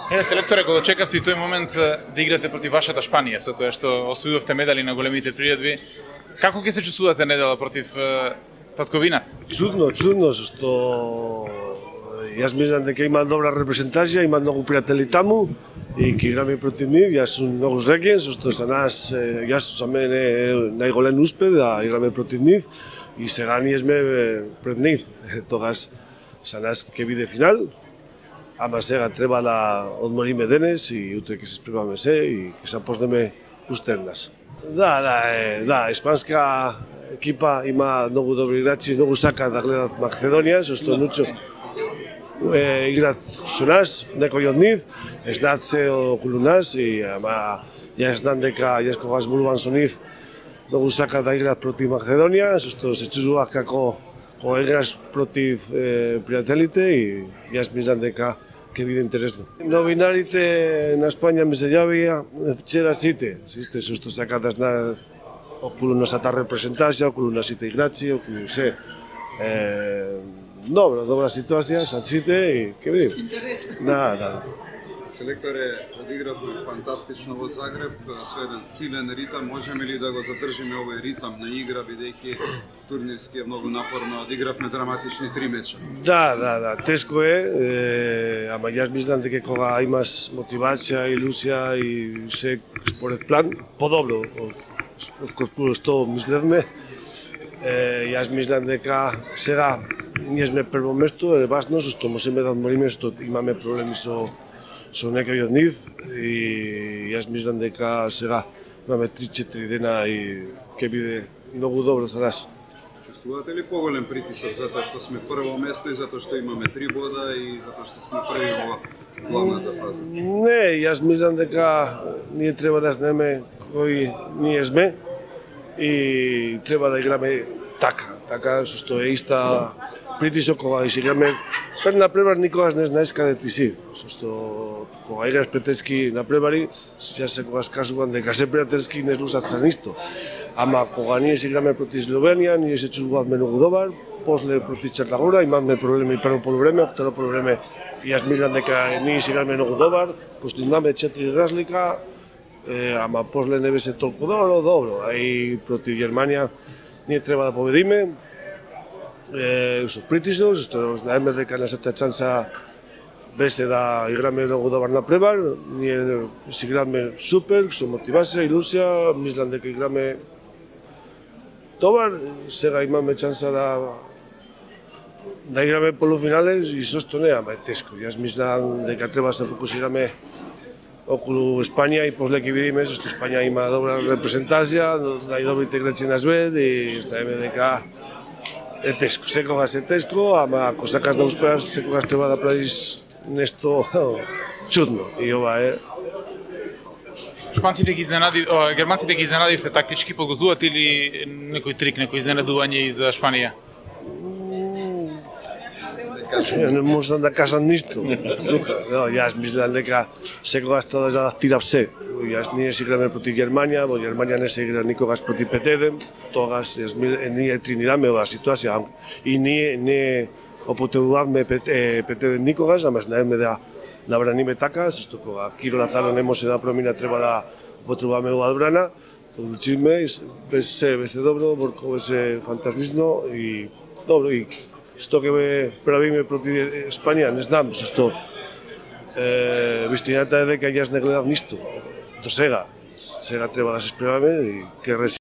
Селекторе, кога чекавте тој момент да играте против вашата Шпанија, со која што освојувавте медали на големите приредби, како ќе се чувствувате недела против татковината? Чудно, зашто јас мислам дека има добра репрезентација, има многу пријатели таму и ќе играме против нив. Јас сум многу среќен, зашто за нас, за мене е најголем успех да играме против нив и сега ние сме пред нив. Тогаш за нас ќе биде финал. Ама сега треба да одмориме денес и утре ќе се спремаме се и ќе се почнеме устер нас. Да, испанска екипа има многу добри играчи, многу сакаат да гледат Македонија, зашто Нучо играат со нас, некои од нив, знаат се околу нас и ама јас знам дека јас кога зборувам со нив многу сакаат да играат против Македонија, зашто се чувствува како кога играш против пријателите и јас мислам дека ќе биде интересно. Новинарите на Спања ми се јавија вчера сите што сакаат да знаат околу нашата репрезентација, околу нашите играчи, околу се. Добра ситуација со сите и ќе видиме. Да. Селекторе, одигравме фантастично во Загреб, со еден силен ритам, можеме ли да го задржиме овој ритам на игра, бидејќи турнирски е многу напорно, одигравме драматични 3 меча? Да, тешко е, ама јас мислам дека кога имаш мотивација, илузија и се според план, подобро од што мислевме. Јас мислам дека сега ние сме прво место, е важно, зашто можеме да одмориме, што имаме проблеми со некои од нив и јас мислам дека сега имаме 3-4 дена и ќе биде многу добро за нас. Чувствувате ли поголем притисок затоа што сме прво место и затоа што имаме 3 бода и затоа што сме први во главната фаза? Не, јас мислам дека ние треба да знаеме кои ние сме и треба да играме така со што е иста притисок кога се играме пред напревар никогаш не знаеш каде ти си, зашто кога играш пријателски напревари, јас секогаш кажувам дека се пријателски не слушат за ништо. Ама кога ние се играме против Словенија, ние се чувствуваме многу добар, после против Црна Гора имаме проблеми прво полувреме, второ полувреме јас мислам дека ние се играме многу добар, пошто имаме 4 разлика, ама после не беше толку добро, а и против Германија ние треба да победиме. Со притисок, зашто знаеме дека нашата шанса беше да играме многу добар напревар, ние се играме супер, со мотивација, илузија, мислам дека играме добар, сега имаме шанса да играме полуфинале и со што не, ама е тешко. Јас мислам дека треба да се фокусираме околу Испанија и после ќе видиме, зашто Испанија има добра репрезентација, најдобрите играчи на свет и знаеме дека е тешко, секогаш е тешко, ама ако сакаш да успеаш, секогаш треба да правиш нешто чудно и ова е. Германците ги изненадивте тактички, подготвувате ли некој трик, некој изненадување и за Шпанија? Не можам да кажам ништо. Јас мислам дека секогаш треба да адаптирам се. Ние се играме против Германија, во Германија не се игра никогаш против Петеден, тогаш ние тренираме оваа ситуација и ние не употребувавме Петеден никогаш, ама знаеме да браниме така, зашто кога Киро Лазаро не може да промина, треба да употребуваме оваа одбрана. Одлучивме, беше добро, Борко беше фантастично и добро и што ќе правиме против Испанија, не знам, зашто вистината е дека јас не гледав ништо до сега. Сега треба да се спремаме и ќе